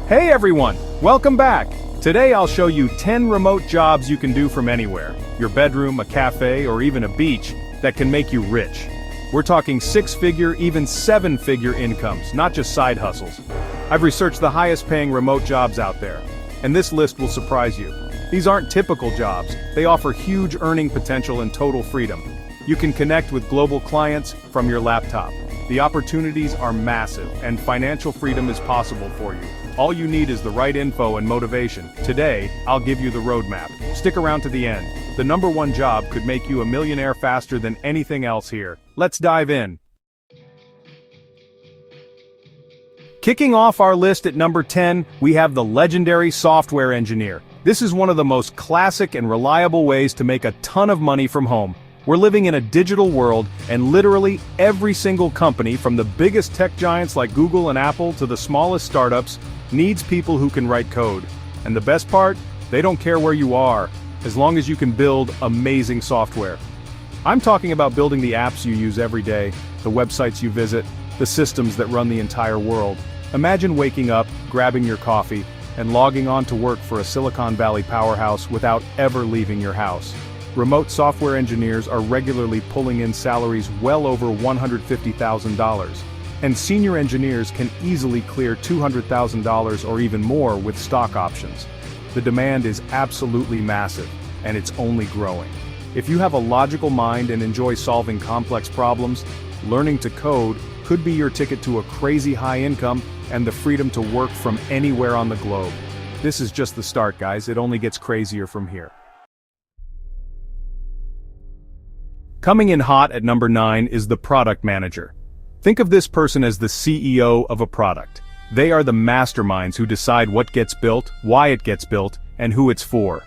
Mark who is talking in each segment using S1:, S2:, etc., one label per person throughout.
S1: Hey everyone, welcome back. Today I'll show you 10 remote jobs you can do from anywhere. Your bedroom, a cafe, or even a beach that can make you rich. We're talking 6-figure, even 7-figure incomes, not just side hustles. I've researched the highest paying remote jobs out there, and this list will surprise you. These aren't typical jobs, they offer huge earning potential and total freedom. You can connect with global clients from your laptop. The opportunities are massive, and financial freedom is possible for you. All you need is the right info and motivation. Today, I'll give you the roadmap. Stick around to the end. The #1 job could make you a millionaire faster than anything else here. Let's dive in. Kicking off our list at number 10, we have the legendary software engineer. This is one of the most classic and reliable ways to make a ton of money from home. We're living in a digital world, and literally every single company, from the biggest tech giants like Google and Apple to the smallest startups, needs people who can write code. And the best part? They don't care where you are, as long as you can build amazing software. I'm talking about building the apps you use every day, the websites you visit, the systems that run the entire world. Imagine waking up, grabbing your coffee, and logging on to work for a Silicon Valley powerhouse without ever leaving your house. Remote software engineers are regularly pulling in salaries well over $150,000. And senior engineers can easily clear $200,000 or even more with stock options. The demand is absolutely massive, and it's only growing. If you have a logical mind and enjoy solving complex problems, learning to code could be your ticket to a crazy high income and the freedom to work from anywhere on the globe. This is just the start, guys. It only gets crazier from here. Coming in hot at number 9 is the product manager. Think of this person as the CEO of a product. They are the masterminds who decide what gets built, why it gets built, and who it's for.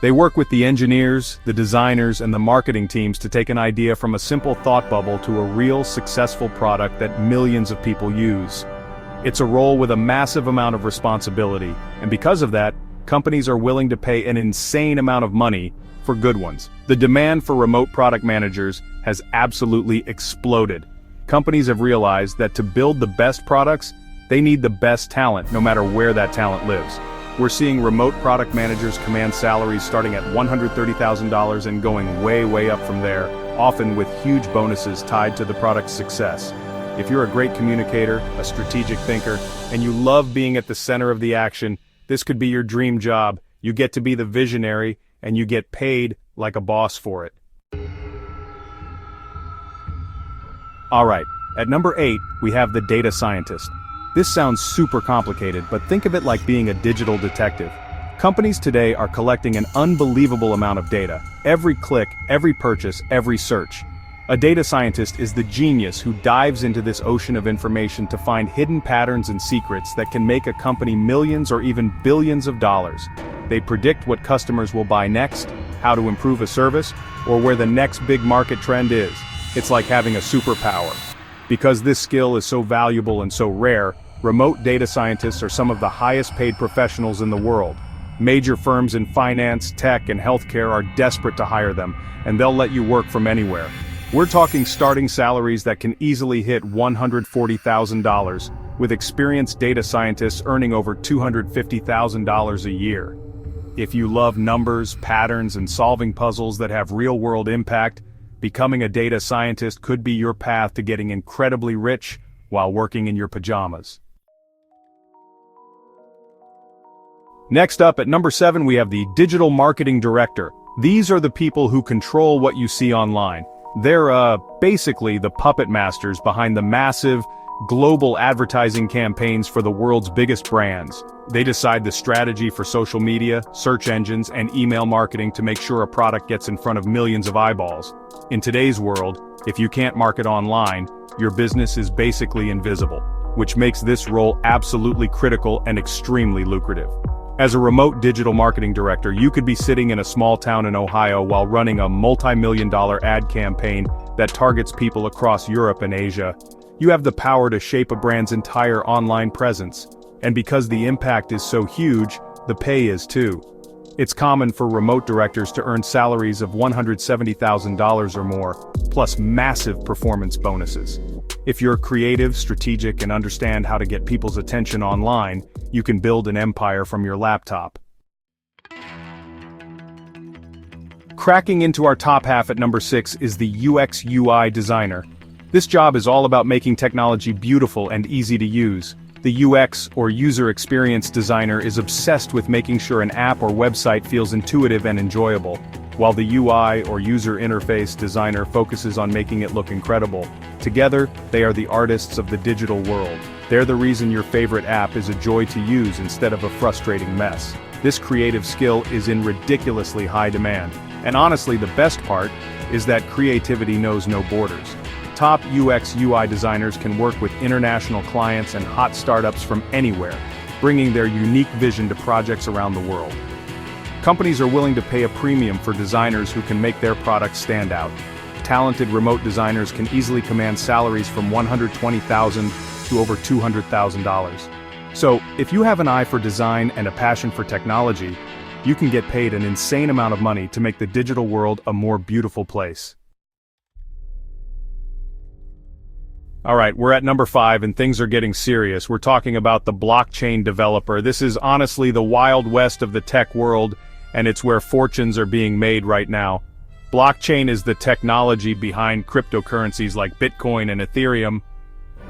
S1: They work with the engineers, the designers, and the marketing teams to take an idea from a simple thought bubble to a real successful product that millions of people use. It's a role with a massive amount of responsibility, and because of that, companies are willing to pay an insane amount of money for good ones. The demand for remote product managers has absolutely exploded. Companies have realized that to build the best products, they need the best talent, no matter where that talent lives. We're seeing remote product managers command salaries starting at $130,000 and going way up from there, often with huge bonuses tied to the product's success. If you're a great communicator, a strategic thinker, and you love being at the center of the action, this could be your dream job. You get to be the visionary, and you get paid like a boss for it. Alright, at number 8, we have the data scientist. This sounds super complicated, but think of it like being a digital detective. Companies today are collecting an unbelievable amount of data. Every click, every purchase, every search. A data scientist is the genius who dives into this ocean of information to find hidden patterns and secrets that can make a company millions or even billions of dollars. They predict what customers will buy next, how to improve a service, or where the next big market trend is. It's like having a superpower. Because this skill is so valuable and so rare, remote data scientists are some of the highest paid professionals in the world. Major firms in finance, tech, and healthcare are desperate to hire them, and they'll let you work from anywhere. We're talking starting salaries that can easily hit $140,000, with experienced data scientists earning over $250,000 a year. If you love numbers, patterns, and solving puzzles that have real-world impact, becoming a data scientist could be your path to getting incredibly rich while working in your pajamas. Next up, at number 7, we have the digital marketing director. These are the people who control what you see online. They're basically the puppet masters behind the massive, global advertising campaigns for the world's biggest brands. They decide the strategy for social media, search engines, and email marketing to make sure a product gets in front of millions of eyeballs. In today's world, if you can't market online, your business is basically invisible, which makes this role absolutely critical and extremely lucrative. As a remote digital marketing director, you could be sitting in a small town in Ohio while running a multi-million-dollar ad campaign that targets people across Europe and Asia. You have the power to shape a brand's entire online presence. And because the impact is so huge, the pay is too. It's common for remote directors to earn salaries of $170,000 or more, plus massive performance bonuses. If you're creative, strategic, and understand how to get people's attention online, you can build an empire from your laptop. Cracking into our top half at number 6 is the UX/UI designer. This job is all about making technology beautiful and easy to use. The UX, or user experience designer, is obsessed with making sure an app or website feels intuitive and enjoyable, while the UI, or user interface designer, focuses on making it look incredible. Together, they are the artists of the digital world. They're the reason your favorite app is a joy to use instead of a frustrating mess. This creative skill is in ridiculously high demand. And honestly, the best part is that creativity knows no borders. Top UX/UI designers can work with international clients and hot startups from anywhere, bringing their unique vision to projects around the world. Companies are willing to pay a premium for designers who can make their products stand out. Talented remote designers can easily command salaries from $120,000 to over $200,000. So, if you have an eye for design and a passion for technology, you can get paid an insane amount of money to make the digital world a more beautiful place. Alright, we're at number 5 and things are getting serious. We're talking about the blockchain developer. This is honestly the wild west of the tech world, and it's where fortunes are being made right now. Blockchain is the technology behind cryptocurrencies like Bitcoin and Ethereum,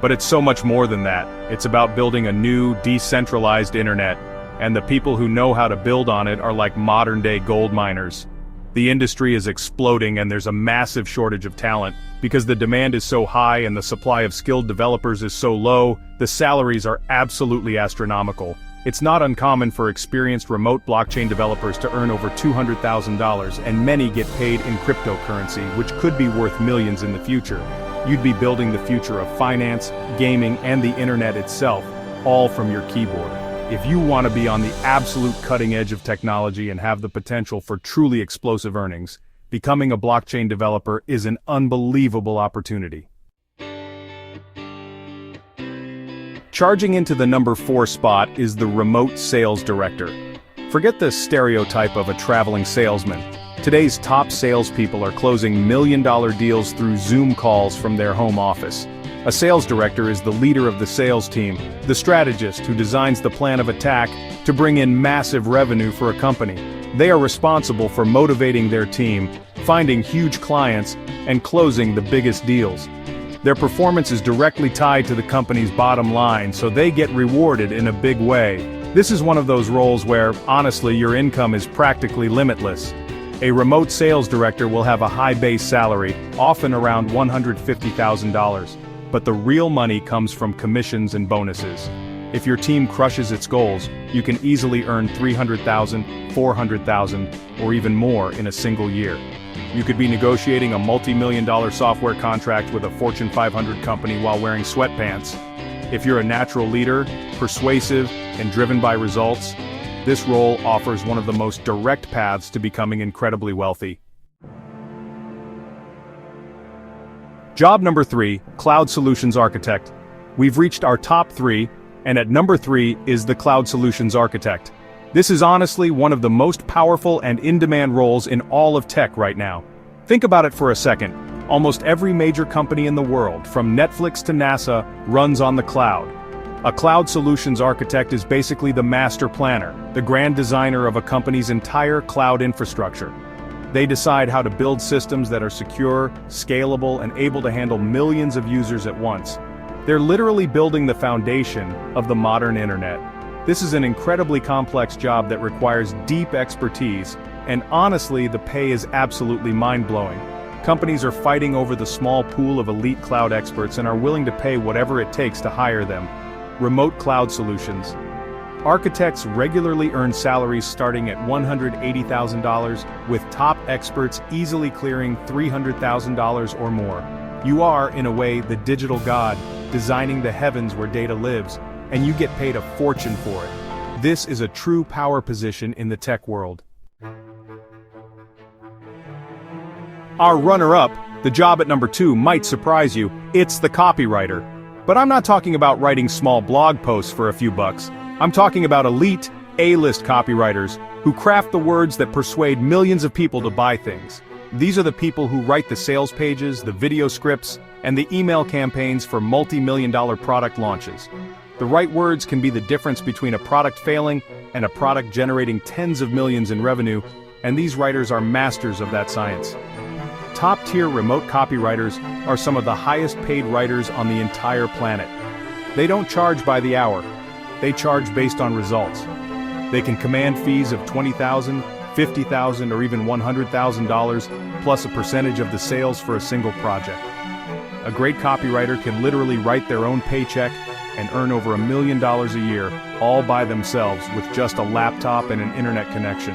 S1: but it's so much more than that. It's about building a new, decentralized internet, and the people who know how to build on it are like modern-day gold miners. The industry is exploding and there's a massive shortage of talent. Because the demand is so high and the supply of skilled developers is so low, the salaries are absolutely astronomical. It's not uncommon for experienced remote blockchain developers to earn over $200,000, and many get paid in cryptocurrency, which could be worth millions in the future. You'd be building the future of finance, gaming, and the internet itself, all from your keyboard. If you want to be on the absolute cutting edge of technology and have the potential for truly explosive earnings, becoming a blockchain developer is an unbelievable opportunity. Charging into the number 4 spot is the remote sales director. Forget the stereotype of a traveling salesman. Today's top salespeople are closing million-dollar deals through Zoom calls from their home office. A sales director is the leader of the sales team, the strategist who designs the plan of attack to bring in massive revenue for a company. They are responsible for motivating their team, finding huge clients, and closing the biggest deals. Their performance is directly tied to the company's bottom line, so they get rewarded in a big way. This is one of those roles where, honestly, your income is practically limitless. A remote sales director will have a high base salary, often around $150,000. But the real money comes from commissions and bonuses. If your team crushes its goals, you can easily earn $300,000, $400,000, or even more in a single year. You could be negotiating a multi-million-dollar software contract with a Fortune 500 company while wearing sweatpants. If you're a natural leader, persuasive, and driven by results, this role offers one of the most direct paths to becoming incredibly wealthy. Job number 3, Cloud Solutions Architect. We've reached our top 3, and at number 3 is the Cloud Solutions Architect. This is honestly one of the most powerful and in-demand roles in all of tech right now. Think about it for a second. Almost every major company in the world, from Netflix to NASA, runs on the cloud. A Cloud Solutions Architect is basically the master planner, the grand designer of a company's entire cloud infrastructure. They decide how to build systems that are secure, scalable, and able to handle millions of users at once. They're literally building the foundation of the modern internet. This is an incredibly complex job that requires deep expertise, and honestly, the pay is absolutely mind-blowing. Companies are fighting over the small pool of elite cloud experts and are willing to pay whatever it takes to hire them. Remote cloud solutions. Architects regularly earn salaries starting at $180,000, with top experts easily clearing $300,000 or more. You are, in a way, the digital god, designing the heavens where data lives, and you get paid a fortune for it. This is a true power position in the tech world. Our runner-up, the job at number 2, might surprise you. It's the copywriter. But I'm not talking about writing small blog posts for a few bucks. I'm talking about elite, A-list copywriters, who craft the words that persuade millions of people to buy things. These are the people who write the sales pages, the video scripts, and the email campaigns for multi-million-dollar product launches. The right words can be the difference between a product failing and a product generating tens of millions in revenue, and these writers are masters of that science. Top-tier remote copywriters are some of the highest-paid writers on the entire planet. They don't charge by the hour. They charge based on results. They can command fees of $20,000, $50,000, or even $100,000, plus a percentage of the sales for a single project. A great copywriter can literally write their own paycheck and earn over $1 million a year, all by themselves with just a laptop and an internet connection.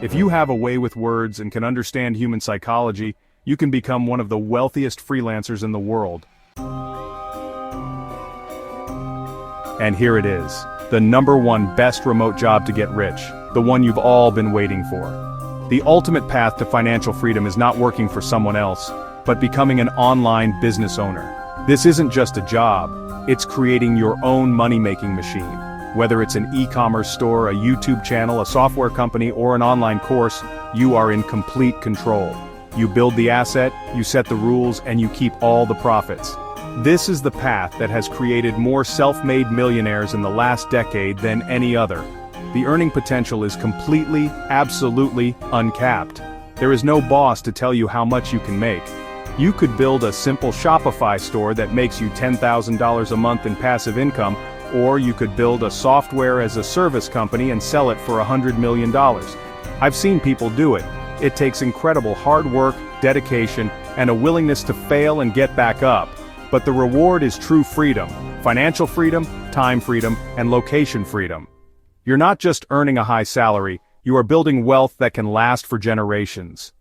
S1: If you have a way with words and can understand human psychology, you can become one of the wealthiest freelancers in the world. And here it is, the #1 best remote job to get rich, the one you've all been waiting for. The ultimate path to financial freedom is not working for someone else, but becoming an online business owner. This isn't just a job, it's creating your own money-making machine. Whether it's an e-commerce store, a YouTube channel, a software company, or an online course, you are in complete control. You build the asset, you set the rules, and you keep all the profits. This is the path that has created more self-made millionaires in the last decade than any other. The earning potential is completely, absolutely uncapped. There is no boss to tell you how much you can make. You could build a simple Shopify store that makes you $10,000 a month in passive income, or you could build a software-as-a-service company and sell it for $100 million. I've seen people do it. It takes incredible hard work, dedication, and a willingness to fail and get back up. But the reward is true freedom: financial freedom, time freedom, and location freedom. You're not just earning a high salary, you are building wealth that can last for generations.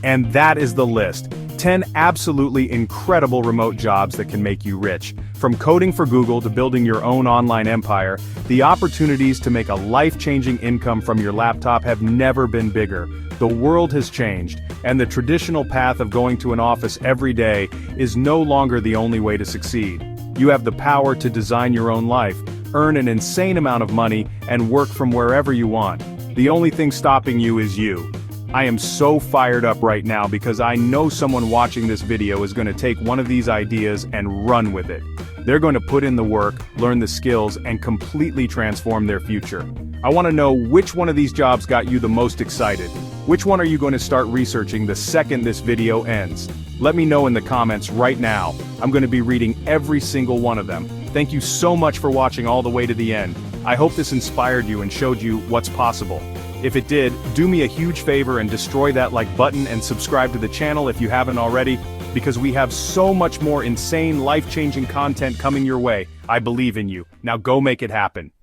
S1: And that is the list. 10 absolutely incredible remote jobs that can make you rich. From coding for Google to building your own online empire, the opportunities to make a life-changing income from your laptop have never been bigger. The world has changed, and the traditional path of going to an office every day is no longer the only way to succeed. You have the power to design your own life, earn an insane amount of money, and work from wherever you want. The only thing stopping you is you. I am so fired up right now because I know someone watching this video is going to take one of these ideas and run with it. They're going to put in the work, learn the skills, and completely transform their future. I want to know which one of these jobs got you the most excited. Which one are you going to start researching the second this video ends? Let me know in the comments right now. I'm going to be reading every single one of them. Thank you so much for watching all the way to the end. I hope this inspired you and showed you what's possible. If it did, do me a huge favor and destroy that like button and subscribe to the channel if you haven't already, because we have so much more insane, life-changing content coming your way. I believe in you. Now go make it happen.